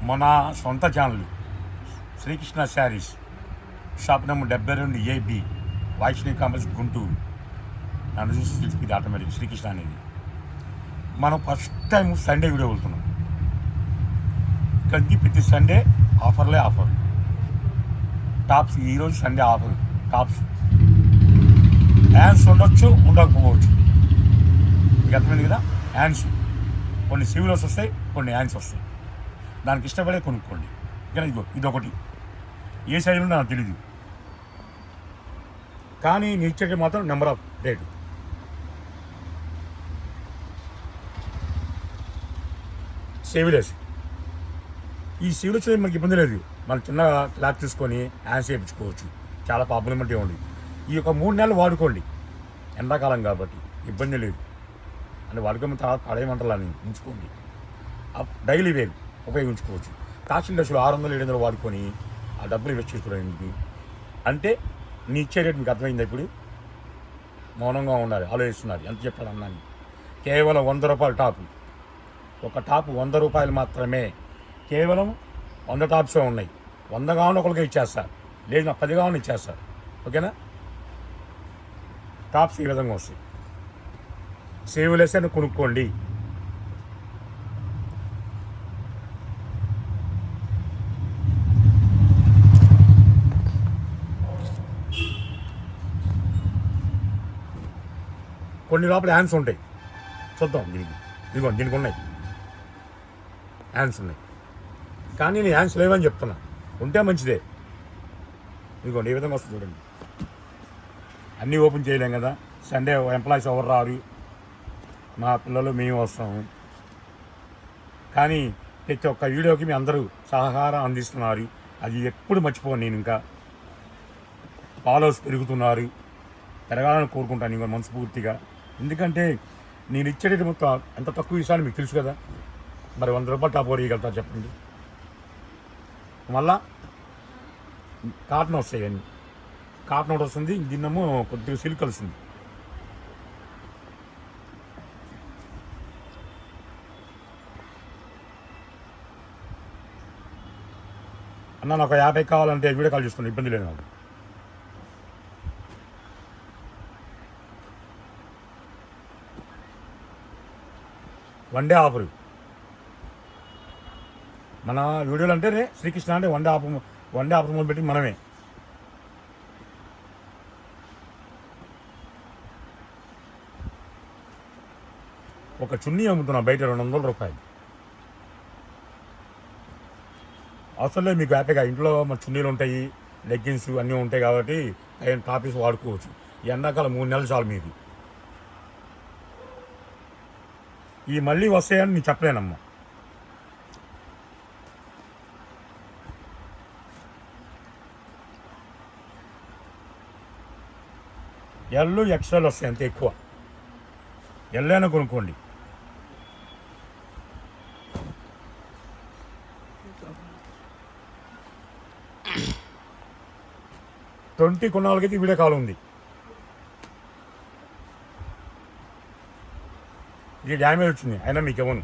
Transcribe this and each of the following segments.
మన సొంత channel Srikrishna sarees shop number 72AB Vaishnavi complex Guntur. నన్ను చూసి తెలిసింది ఆటోమేటిక్ శ్రీకృష్ణ అనేది. మనం ఫస్ట్ టైం సండే వీడియో వెళ్తున్నాం. ఇక్కడికి ప్రతి సండే ఆఫర్ టాప్స్. ఈరోజు సండే ఆఫర్ టాప్స్. హ్యాండ్స్ ఉండొచ్చు, ఉండకపోవచ్చు. మీకు అర్థమైంది కదా. హ్యాండ్స్ కొన్ని సివిల్స్ వస్తాయి, కొన్ని హ్యాండ్స్ వస్తాయి. దానికి ఇష్టపడే కొనుక్కోండి. ఇక్కడ ఇదొకటి ఏ సైజులో నాకు తెలియదు, కానీ నీ ఇచ్చేది మాత్రం నెంబర్ ఆఫ్ రేటు. సేవిలెస్. ఈ సేవిలెస్ మనకి ఇబ్బంది లేదు. మనం చిన్న క్లాత్ తీసుకొని హ్యాండ్స్ వేయించుకోవచ్చు. చాలా పాపులమెంట్ ఉంది. ఈ యొక్క 3 నెలలు వాడుకోండి. ఎండాకాలం కాబట్టి ఇబ్బంది లేదు. అంటే వాడుకోమని తర్వాత పడేయమంటారని ఉంచుకోండి. డైలీ వేరు ఉపయోగించుకోవచ్చు. కాస్ట్లీ డ్రెస్సులు 600-700 వాడుకొని ఆ డబ్బులు ఇన్వెస్ట్ చేసుకోవడానికి. అంటే నీ ఇచ్చే రేటు మీకు అర్థమైంది. ఇప్పుడు మౌనంగా ఉండాలి, ఆలోచిస్తున్నారు. ఎంత చెప్పాడు అన్నాను. కేవలం 100 రూపాయల టాపు. ఒక టాపు 100 రూపాయలు మాత్రమే. కేవలం 100 టాప్సే ఉన్నాయి. 100 కావాలని ఒకరికి ఇచ్చేస్తారు, లేదు నాకు 10 కావాలని ఇచ్చేస్తారు. ఓకేనా. టాప్స్ ఈ విధంగా వస్తాయి. సేవ్లెస్ అని కొనుక్కోండి. కొన్ని లోపల హ్యాండ్స్ ఉంటాయి, చూద్దాం. దీనికి ఉన్నాయి హ్యాండ్స్ ఉన్నాయి, కానీ నేను హ్యాండ్స్ లేవని చెప్తున్నా. ఉంటే మంచిదే. ఇదిగోండి ఈ విధంగా వస్తుంది చూడండి. అన్నీ ఓపెన్ చేయలేం కదా. సండే ఎంప్లాయీస్ ఎవరు రారు, మా పిల్లలు మేము వస్తాము. కానీ ప్రతి ఒక్క వీడియోకి మీ అందరూ సహకారం అందిస్తున్నారు. అది ఎప్పుడు మర్చిపోను నేను. ఇంకా ఫాలోవర్స్ పెరగాలని కోరుకుంటాను ఇంకా మనస్ఫూర్తిగా. ఎందుకంటే నేను ఇచ్చేది మొత్తం ఎంత తక్కువ విషయాలు మీకు తెలుసు కదా. మరి 100 రూపాయలు టాప్ వేయగలుగుతారు చెప్పండి. మళ్ళా కాటన్ వస్తాయి. అన్నీ కాటన్ ఒకటి వస్తుంది, దీన్నేమో కొద్దిగా సిల్క్ వస్తుంది. అన్న నాకు 50 కావాలంటే వీడియో కాల్ చేసుకున్నాను, ఇబ్బంది లేదు నాకు. వన్ డే ఆఫర్ మన వీడియోలు అంటేనే శ్రీకృష్ణ అంటే వన్ డే ఆఫర్ మొదలు పెట్టి మనమే. ఒక చున్నీ అమ్ముతున్నా బయట 200 రూపాయలు. అవసరం లేదు మీకు హ్యాపీగా. ఇంట్లో మన చున్నీలు ఉంటాయి, లెగ్గిన్స్ అన్నీ ఉంటాయి కాబట్టి ఆయన టాపీస్ వాడుకోవచ్చు. ఈ ఎండాకాలం 3 నెలలు చాలు మీకు. ఈ మళ్ళీ వస్తాయని నేను చెప్పలేనమ్మా. ఎల్లు ఎక్స్ఎల్ వస్తాయి అంతే. ఎక్కువ ఎల్లైనా కొనుక్కోండి. కొన్న వాళ్ళకైతే వీడియో కాల్ ఉంది. ఇది డ్యామేజ్ వచ్చింది, అయినా మీకు ఇవ్వను.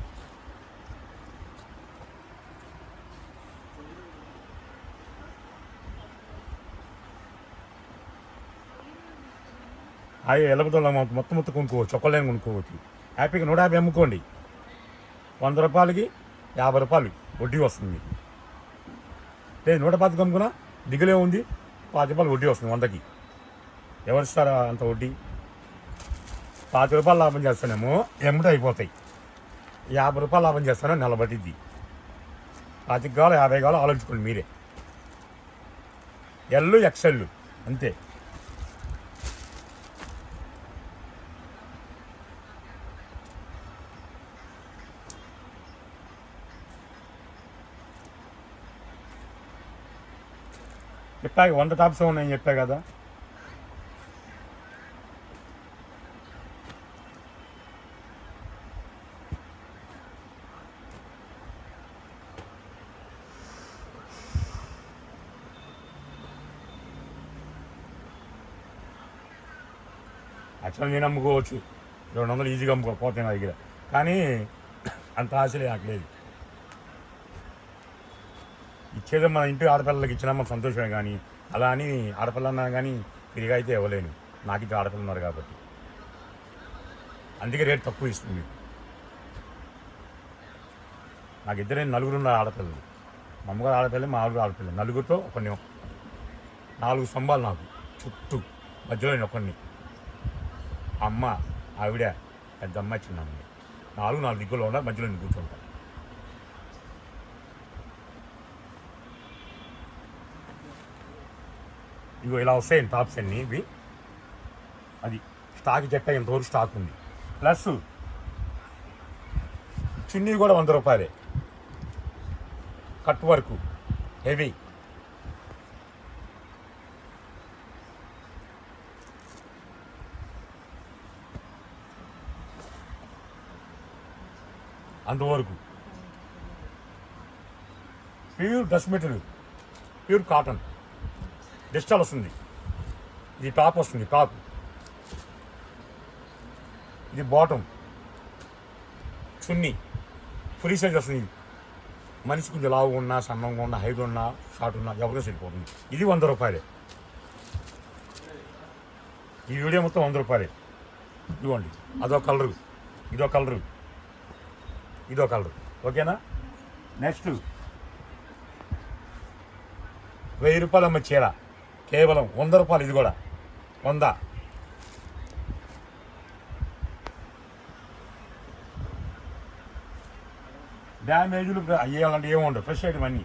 అవి ఎలబుదల మొత్తం కొనుక్కోవచ్చు. ఒక్కళ్ళైనా కొనుక్కోవచ్చు. హ్యాపీగా 150 అమ్ముకోండి. 100 రూపాయలకి 50 రూపాయలు వడ్డీ వస్తుంది. లేదు 125 అమ్ముకున్నా దిగులే ఉంది, 5 రూపాయలు వడ్డీ వస్తుంది 100కి. ఎవరిస్తారా అంత వడ్డీ? 5 రూపాయలు లాభం చేస్తానేమో ఎమ్మటే అయిపోతాయి. 50 రూపాయలు లాభం చేస్తానో నెల పట్టిద్ది. 25 కావాలి 50 కావాలి ఆలోచించుకోండి మీరే. ఎల్లు ఎక్సెల్ అంతే. చెప్పా 100 టాప్స్ ఉన్నాయని చెప్పా కదా. యాక్చువల్గా నేను అమ్ముకోవచ్చు, 200 ఈజీగా అమ్ముకోకపోతే నా దగ్గర. కానీ అంత ఆశలే నాకు లేదు. ఇచ్చేదో మన ఇంటి ఆడపిల్లలకి ఇచ్చినా మన సంతోషమే, కానీ అలా అని ఆడపిల్ల అన్నా కానీ తిరిగి అయితే ఇవ్వలేను. నాకు ఇద్దరు ఆడపిల్ల ఉన్నారు కాబట్టి అందుకే రేట్ తక్కువ ఇస్తుంది మీకు. నాకు ఇద్దరే నలుగురు ఉన్నారు ఆడపిల్లలు. మా అమ్మగారు ఆడపిల్ల, మా ఆవిడ ఆడపిల్ల. నలుగురితో ఒకరిని 4 స్తంభాలు నాకు చుట్టూ, మధ్యలో నేను ఒకరిని. అమ్మ, ఆవిడ, పెద్దమ్మ, చిన్నమ్మ, 4 దిక్కుల్లో ఉన్నారు, మధ్యలో నేను కూర్చుంటాను. ఇగో ఇలా వస్తాయండి టాప్స్ అన్నీ ఇవి. అది స్టాక్ చెట్ట ఇంతవరకు స్టాక్ ఉంది. ప్లస్ చున్నీ కూడా 100 రూపాయలే, కట్ వర్క్ హెవీ. అంతవరకు pure dress material, pure cotton digital వస్తుంది. ఇది టాప్ వస్తుంది, టాప్. ఇది బాటమ్, చున్నీ ఫ్రీ సైజ్ వస్తుంది. మనిషి కొంచెం లావు ఉన్నా, సన్నంగా ఉన్నా, హైట్ ఉన్నా, షార్ట్ ఉన్నా ఎవరికో సరిపోతుంది. ఇది 100 రూపాయలే. ఈ వీడియో మొత్తం 100 రూపాయలే. ఇదిగోండి, అదో కలరు, ఇదో కలరు, ఇదో కలరు. ఓకేనా? నెక్స్ట్ 1000 రూపాయలు అమ్మ చీర కేవలం 100 రూపాయలు. ఇది కూడా 100. డ్యామేజ్లు అయ్యేయాలంటే ఏముండవు, ఫ్రెష్ ఐటమ్ అన్నీ.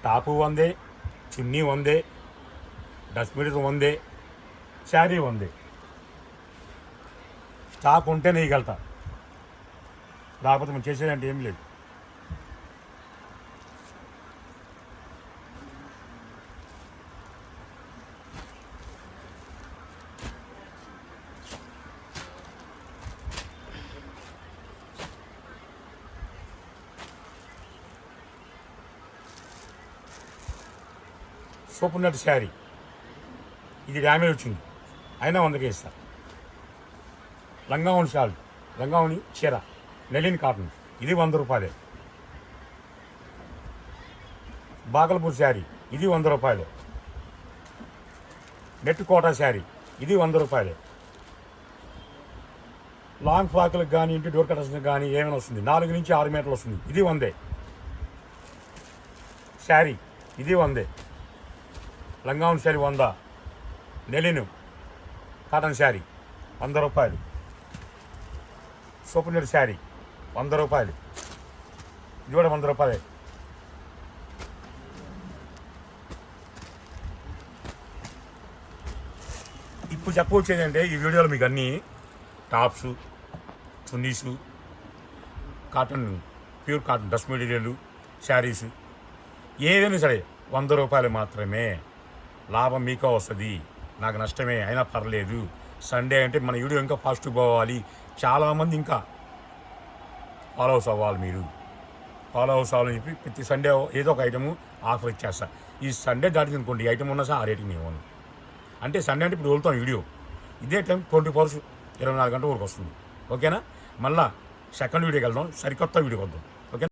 టాపు 100, చున్నీ 100, డ్రెస్ మెటీరియల్ 100, శారీ 100. స్టాక్ ఉంటే నేయగలుగుతా, లేకపోతే మనం చేసేదంటే ఏం లేదు. సూపర్ నెట్ శారీ, ఇది డ్యామేజ్ వచ్చింది అయినా 100కే ఇస్తా. లంగావని షాల్, లంగావని చీర, నెలిన్ కాటన్, ఇది 100 రూపాయలే. బాగల్పూర్ శారీ, ఇది 100 రూపాయలే. నెట్ కోటా శారీ, ఇది 100 రూపాయలే. లాంగ్ ఫ్రాకులకు కానీ, ఇంటి డోర్ కటర్స్కి కానీ ఏమైనా వస్తుంది, 4 నుంచి 6 మీటర్లు వస్తుంది, ఇది 100. శారీ, ఇది 100. లంగావని శారీ 100. నెలిను కాటన్ శారీ 100 రూపాయలు. సూపర్ నెట్ శారీ 100 రూపాయలు. ఇది కూడా 100 రూపాయలే. ఇప్పుడు చెప్పవచ్చేది అంటే ఈ వీడియోలో మీకు అన్నీ టాప్స్, చున్నీసు, cotton, pure cotton dress material, saris ఏదైనా సరే 100 రూపాయలు మాత్రమే. లాభం మీకే వస్తుంది, నాకు నష్టమే అయినా పర్లేదు. సండే అంటే మన వీడియో ఇంకా ఫాస్ట్ పోవాలి, చాలామంది ఇంకా ఫాలోవర్స్ అవ్వాలి. మీరు ఫాలోవర్స్ అవ్వాలని చెప్పి ప్రతి సండే ఏదో ఒక ఐటము ఆఫర్ ఇచ్చేస్తా. ఈ సండే దాటింది అనుకోండి, ఐటమ్ ఉన్నా సార్ ఆ రేటింగ్ నేను ఇవ్వను. అంటే సండే అంటే ఇప్పుడు వెళ్తాం వీడియో, ఇదే టైం 24 hours 24 గంటల వరకు వస్తుంది. ఓకేనా? మళ్ళీ సెకండ్ వీడియోకి వెళ్దాం, సరికొత్త వీడియోకి వద్దాం.